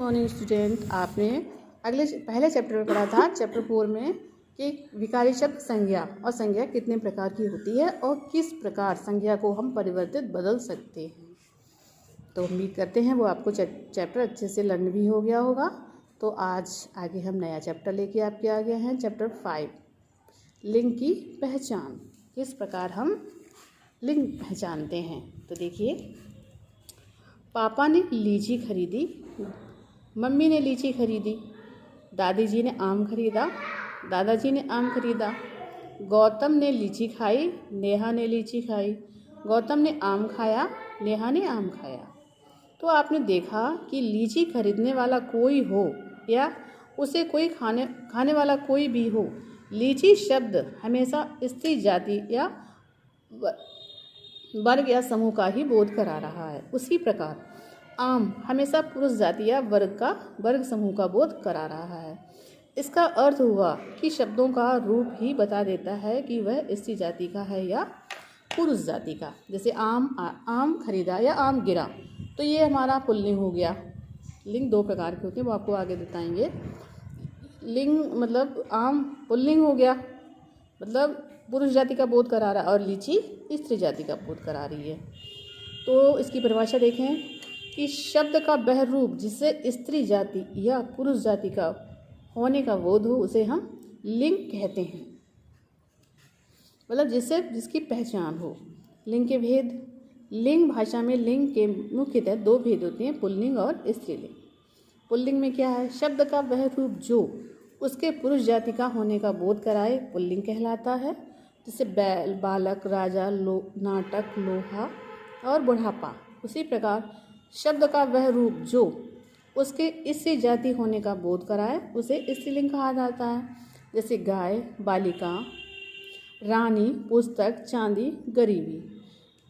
Morning student. आपने पहले chapter में पढ़ा था, चैप्टर 4 में, कि विकारी शब्द संज्ञा और संज्ञा कितने प्रकार की होती है और किस प्रकार संज्ञा को हम परिवर्तित बदल सकते हैं। तो उम्मीद करते हैं वो आपको चैप्टर अच्छे से लर्न भी हो गया होगा। तो आज आगे हम नया चैप्टर लेके आपके आ गए हैं, चैप्टर 5, लिंग की पहचान। किस प्रकार हम लिंग पहचानते हैं। तो देखिए, पापा ने लीची खरीदी, मम्मी ने लीची खरीदी, दादी जी ने आम खरीदा, दादाजी ने आम खरीदा, गौतम ने लीची खाई, नेहा ने लीची खाई, गौतम ने आम खाया, नेहा ने आम खाया। तो आपने देखा कि लीची खरीदने वाला कोई हो या उसे कोई खाने वाला कोई भी हो, लीची शब्द हमेशा स्त्री जाति या वर्ग या समूह का ही बोध करा रहा है। उसी प्रकार आम हमेशा पुरुष जाति या वर्ग समूह का बोध करा रहा है। इसका अर्थ हुआ कि शब्दों का रूप ही बता देता है कि वह स्त्री जाति का है या पुरुष जाति का। जैसे आम खरीदा या आम गिरा, तो ये हमारा पुल्लिंग हो गया। लिंग दो प्रकार के होते हैं, वो आपको आगे बताएंगे। लिंग मतलब आम पुल्लिंग हो गया, मतलब पुरुष जाति का बोध करा रहा है, और लीची स्त्री जाति का बोध करा रही है। तो इसकी परिभाषा देखें कि शब्द का वह रूप जिससे स्त्री जाति या पुरुष जाति का होने का बोध हो, उसे हम लिंग कहते हैं। मतलब जिसकी पहचान हो। लिंग के भेद। लिंग भाषा में लिंग के मुख्यतः दो भेद होते हैं, पुल्लिंग और स्त्रीलिंग। पुल्लिंग में क्या है? शब्द का वह रूप जो उसके पुरुष जाति का होने का बोध कराए, पुल्लिंग कहलाता है। जैसे बैल, बालक, राजा, नाटक, लोहा और बुढ़ापा। उसी प्रकार शब्द का वह रूप जो उसके स्त्री जाति होने का बोध कराए, उसे स्त्रीलिंग कहा जाता है। जैसे गाय, बालिका, रानी, पुस्तक, चांदी, गरीबी।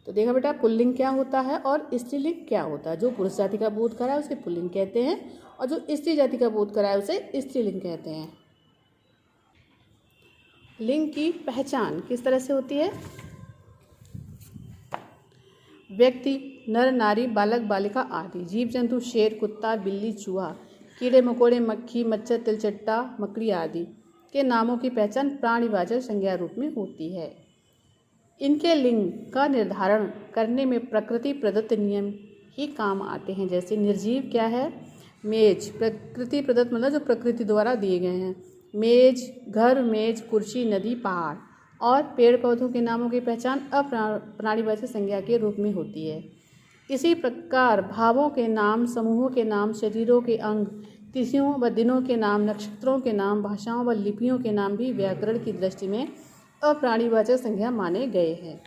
तो देखा बेटा, पुल्लिंग क्या होता है और स्त्रीलिंग क्या होता है। जो पुरुष जाति का बोध कराए उसे पुल्लिंग कहते हैं, और जो स्त्री जाति का बोध कराए उसे स्त्रीलिंग कहते हैं। लिंग की पहचान किस तरह से होती है? व्यक्ति, नर नारी, बालक बालिका आदि, जीव जंतु, शेर, कुत्ता, बिल्ली, चूहा, कीड़े मकोड़े, मक्खी, मच्छर, तिलचट्टा, मकड़ी आदि के नामों की पहचान प्राणीवाचक संज्ञा रूप में होती है। इनके लिंग का निर्धारण करने में प्रकृति प्रदत्त नियम ही काम आते हैं। जैसे निर्जीव क्या है? मेज, प्रकृति प्रदत्त मतलब जो प्रकृति द्वारा दिए गए हैं। मेज, घर, मेज, कुर्सी, नदी, पहाड़ और पेड़ पौधों के नामों की पहचान अप्राणीवाचक संज्ञा के रूप में होती है। इसी प्रकार भावों के नाम, समूहों के नाम, शरीरों के अंग, तिथियों व दिनों के नाम, नक्षत्रों के नाम, भाषाओं व लिपियों के नाम भी व्याकरण की दृष्टि में अप्राणीवाचक संज्ञा माने गए हैं।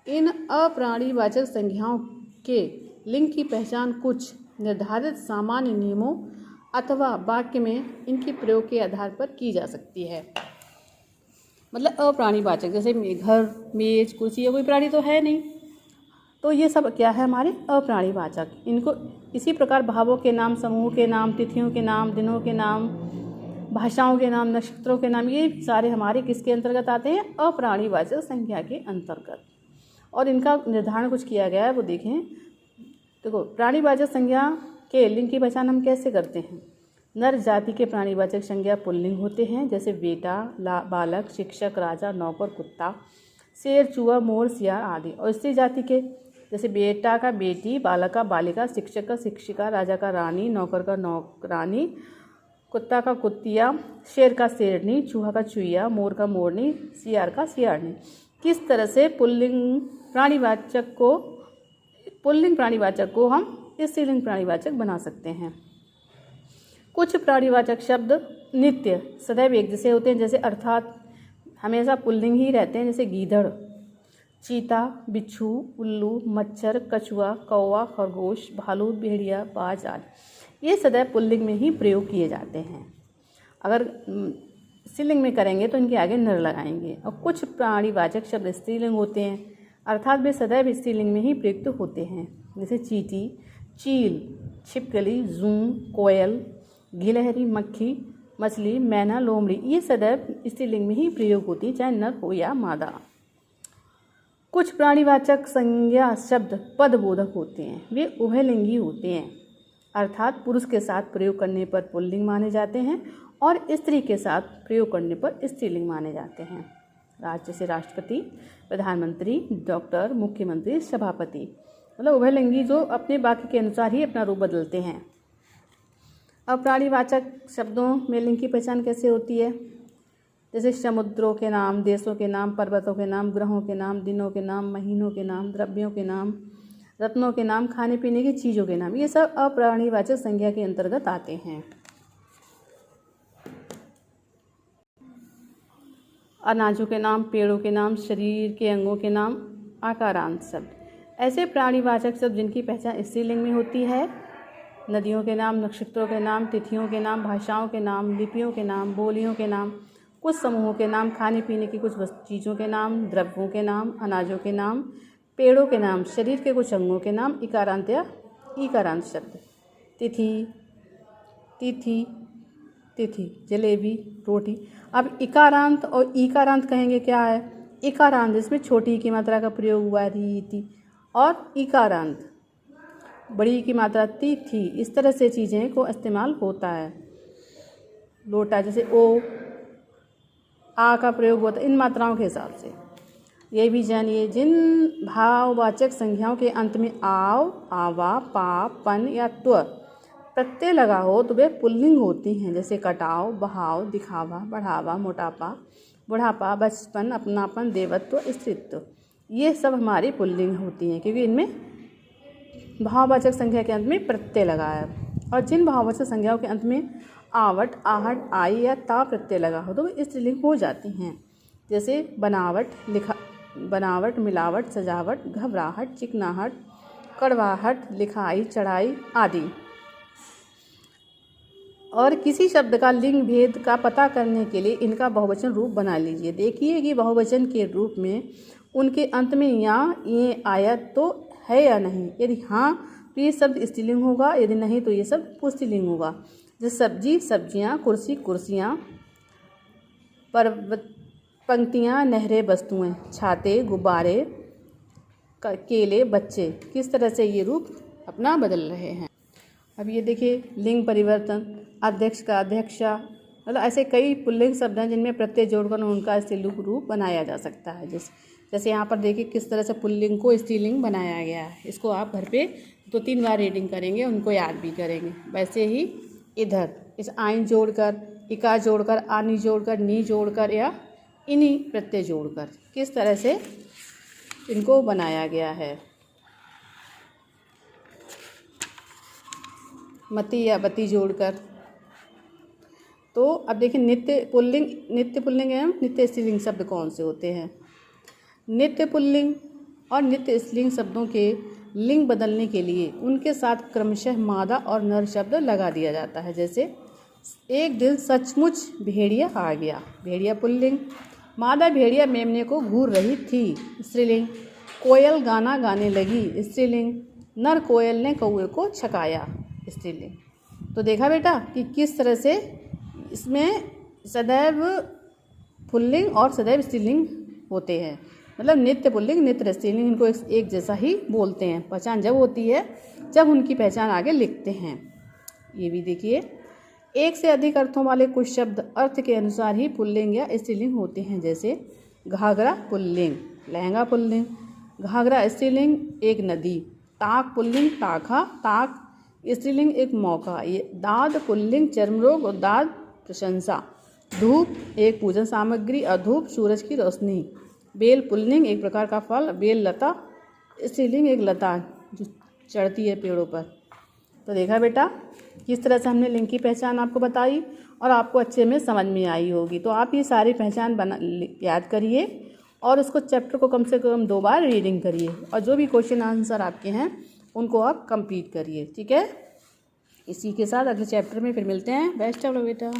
इन अप्राणीवाचक संज्ञाओं के लिंग की पहचान कुछ निर्धारित सामान्य नियमों अथवा वाक्य में इनके प्रयोग के आधार पर की जा सकती है। मतलब अप्राणीवाचक, जैसे घर, मेज, कुर्सी, ये कोई प्राणी तो है नहीं, तो ये सब क्या है? हमारे अप्राणीवाचक। इनको इसी प्रकार भावों के नाम, समूह के नाम, तिथियों के नाम, दिनों के नाम, भाषाओं के नाम, नक्षत्रों के नाम, ये सारे हमारे किसके अंतर्गत आते हैं? अप्राणीवाचक संज्ञा के अंतर्गत। और इनका निर्धारण कुछ किया गया है, वो देखें। देखो, प्राणीवाचक संज्ञा के लिंग की पहचान हम कैसे करते हैं? नर जाति के प्राणीवाचक संज्ञा पुल्लिंग होते हैं, जैसे बेटा, बालक, शिक्षक, राजा, नौकर, कुत्ता, शेर, चूहा, मोर, सियार आदि। और स्त्री जाति के जैसे बेटा का बेटी, बालक का बालिका, शिक्षक का शिक्षिका, राजा का रानी, नौकर का नौकरानी, कुत्ता का कुतिया, शेर का शेरनी, चूहा का चूहिया, मोर का मोरनी, सियार का सियारनी। किस तरह से पुल्लिंग प्राणीवाचक को हम स्त्रीलिंग प्राणीवाचक बना सकते हैं। कुछ प्राणीवाचक शब्द नित्य सदैव एक जैसे होते हैं, जैसे अर्थात हमेशा पुल्लिंग ही रहते हैं, जैसे गीदड़, चीता, बिच्छू, उल्लू, मच्छर, कछुआ, कौवा, खरगोश, भालू, भेड़िया, बाज आदि। ये सदैव पुल्लिंग में ही प्रयोग किए जाते हैं। अगर स्त्रीलिंग में करेंगे तो इनके आगे नर लगाएंगे। और कुछ प्राणीवाचक शब्द स्त्रीलिंग होते हैं, अर्थात वे सदैव स्त्रीलिंग में ही प्रयुक्त होते हैं, जैसे चींटी, चील, छिपकली, जूं, कोयल, गिलहरी, मक्खी, मछली, मैना, लोमड़ी। ये सदैव स्त्रीलिंग में ही प्रयोग होती है, चाहे नर हो या मादा। कुछ प्राणीवाचक संज्ञा शब्द पदबोधक होते हैं, वे उभयलिंगी होते हैं। अर्थात पुरुष के साथ प्रयोग करने पर पुल्लिंग माने जाते हैं और स्त्री के साथ प्रयोग करने पर स्त्रीलिंग माने जाते हैं। राज्य से राष्ट्रपति, प्रधानमंत्री, डॉक्टर, मुख्यमंत्री, सभापति, मतलब उभयलिंगी जो अपने वाक्य के अनुसार ही अपना रूप बदलते हैं। अब प्राणीवाचक शब्दों में लिंग की पहचान कैसे होती है? जैसे समुद्रों के नाम, देशों के नाम, पर्वतों के नाम, ग्रहों के नाम, दिनों के नाम, महीनों के नाम, द्रव्यों के नाम, रत्नों के नाम, खाने पीने की चीज़ों के नाम, ये सब अप्राणीवाचक संज्ञा के अंतर्गत आते हैं। अनाजों के नाम, पेड़ों के नाम, शरीर के अंगों के नाम, आकारांत शब्द, ऐसे प्राणीवाचक शब्द जिनकी पहचान स्त्रीलिंग में होती है। नदियों के नाम, नक्षत्रों के नाम, तिथियों के नाम, भाषाओं के नाम, लिपियों के नाम, बोलियों के नाम, कुछ समूहों के नाम, खाने पीने की कुछ चीज़ों के नाम, द्रव्यों के नाम, अनाजों के नाम, पेड़ों के नाम, शरीर के कुछ अंगों के नाम, इकारांत या ईकारांत शब्द। तिथि, तिथि, तिथि, जलेबी, रोटी। अब इकारांत और ईकारांत कहेंगे क्या है? इकारांत जिसमें छोटी की मात्रा का प्रयोग हुआ है, री, और इकारांत बड़ी की मात्रा ती, थी, इस तरह से चीज़ें को इस्तेमाल होता है। लोटा जैसे ओ, आ का प्रयोग होता है इन मात्राओं के हिसाब से। ये भी जानिए, जिन भाववाचक संज्ञाओं के अंत में आव, आवा, पा, पन या त्व प्रत्यय लगा हो तो वे पुल्लिंग होती हैं। जैसे कटाव, बहाव, दिखावा, बढ़ावा, मोटापा, बुढ़ापा, बचपन, अपनापन, देवत्व, स्त्रीत्व, ये सब हमारी पुल्लिंग होती हैं क्योंकि इनमें भाववाचक संज्ञा के अंत में प्रत्यय लगा है। और जिन भाववाचक संज्ञाओं के अंत में आवट, आहट, आई या ता प्रत्यय लगा हो तो वे स्त्रीलिंग हो जाती हैं। जैसे बनावट, बनावट, मिलावट, सजावट, घबराहट, चिकनाहट, कड़वाहट, लिखाई, चढ़ाई आदि। और किसी शब्द का लिंग भेद का पता करने के लिए इनका बहुवचन रूप बना लीजिए। देखिए कि बहुवचन के रूप में उनके अंत में या ये आया तो है या नहीं। यदि हाँ तो ये शब्द स्त्रीलिंग होगा, यदि नहीं तो ये शब्द पुल्लिंग होगा। जैसे सब्जी, सब्जियाँ, कुर्सी, कुर्सियाँ, पर्वत, पंक्तियाँ, नहरें, वस्तुएं, छाते, गुब्बारे, केले, बच्चे, किस तरह से ये रूप अपना बदल रहे हैं। अब ये देखिए लिंग परिवर्तन, अध्यक्ष का अध्यक्षा, मतलब ऐसे कई पुल्लिंग शब्द हैं जिनमें प्रत्यय जोड़कर उनका स्त्रीलिंग रूप बनाया जा सकता है। जैसे यहाँ पर देखिए किस तरह से पुल्लिंग को स्त्रीलिंग बनाया गया है। इसको आप घर पे 2-3 बार रीडिंग करेंगे, उनको याद भी करेंगे। वैसे ही इधर इस आइन जोड़कर, इका जोड़कर, आनी जोड़कर, नी जोड़कर या इनी प्रत्यय जोड़कर किस तरह से इनको बनाया गया है। मति या बति जोड़कर। तो अब देखिए नित्य पुल्लिंग एवं नित्य स्त्रीलिंग शब्द कौन से होते हैं। नित्य पुल्लिंग और नित्य स्त्रीलिंग शब्दों के लिंग बदलने के लिए उनके साथ क्रमशः मादा और नर शब्द लगा दिया जाता है। जैसे एक दिन सचमुच भेड़िया आ गया, भेड़िया पुल्लिंग। मादा भेड़िया मेमने को घूर रही थी, स्त्रीलिंग। कोयल गाना गाने लगी, स्त्रीलिंग। नर कोयल ने कौवे को छकाया, स्त्रीलिंग। तो देखा बेटा कि किस तरह से इसमें सदैव पुल्लिंग और सदैव स्त्रीलिंग होते हैं। मतलब नित्य पुल्लिंग, नित्य स्त्रीलिंग, इनको एक जैसा ही बोलते हैं। पहचान जब होती है जब उनकी पहचान आगे लिखते हैं। ये भी देखिए, एक से अधिक अर्थों वाले कुछ शब्द अर्थ के अनुसार ही पुल्लिंग या स्त्रीलिंग होते हैं। जैसे घाघरा पुल्लिंग, लहंगा पुल्लिंग, घाघरा स्त्रीलिंग एक नदी, ताक पुल्लिंग ताखा, ताक स्त्रीलिंग एक मौका। ये दाद पुल्लिंग चर्म रोग और दाद प्रशंसा। धूप एक पूजन सामग्री और धूप सूरज की रोशनी। बेल पुल्लिंग एक प्रकार का फल, बेल लता स्त्रीलिंग एक लता जो चढ़ती है पेड़ों पर। तो देखा बेटा किस तरह से हमने लिंग की पहचान आपको बताई और आपको अच्छे में समझ में आई होगी। तो आप ये सारी पहचान याद करिए और उसको चैप्टर को कम से कम 2 बार रीडिंग करिए और जो भी क्वेश्चन आंसर आपके हैं उनको आप कंप्लीट करिए। ठीक है, इसी के साथ अगले चैप्टर में फिर मिलते हैं। बेस्ट ऑफ लक बेटा।